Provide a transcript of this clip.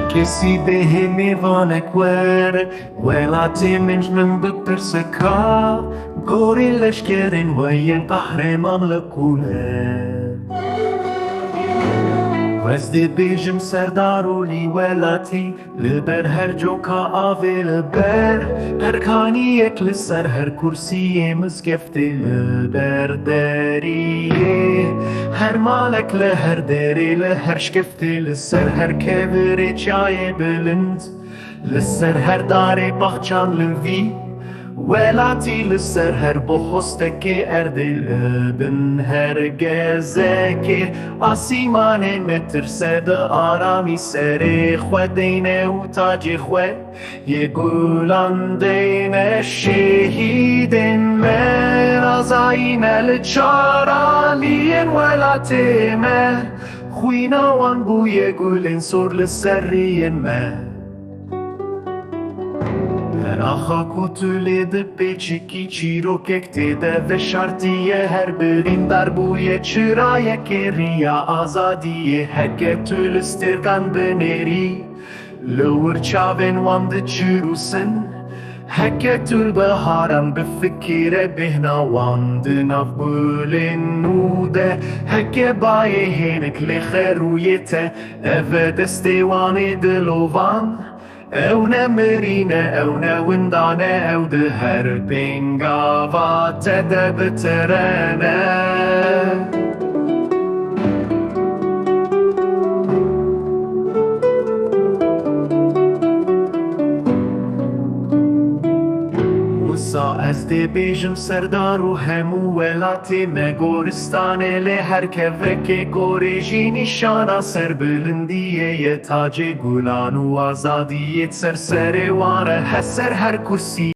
Heke sibehê mêvanek werê welatê min bipirse Gorên leşkerên weyên qehreman li kulê Ez dê bêjim Serdaro lî welatî li ber her coka avê li ber her kaniyek li ser her kursiyê mizgeftê li ber deriyê her malek li her dêrê li her şkeftê li ser her kevirê çiyayê bilind li ser her darê baxçan li vî welatî li ser her bihostekê erdê li bin her gezekê asîmanê Metirse de aramî serê xwedeyne û tacê xwe yê gulandeyne şehîdên me razayîne li çaraliyên welatê me xwîna wan bûye gulên sor li seriyên me Axa ku tu lê dipêçikî çîrokek tê de veşartiye her bilind bûye çiyayê riya azadiyê heke tu li stêrkan binêrî li wir çavên wan diçîrûsin heke tu biharan bifikîre bêhna wan di nav gulên nû de heke bayê hênik lê xerûyê te ev e destê wan ê dilovan ew ne mirîne ew ne windane ew di her pêngava te de bitirene Ez dê bêjim Serdaro hemû welatê me Gorîstanê lê her kevrekê Gorê jî nîşana serbilindiyê ye tacê gulan û azadiyê ser serê wan re her kursiyê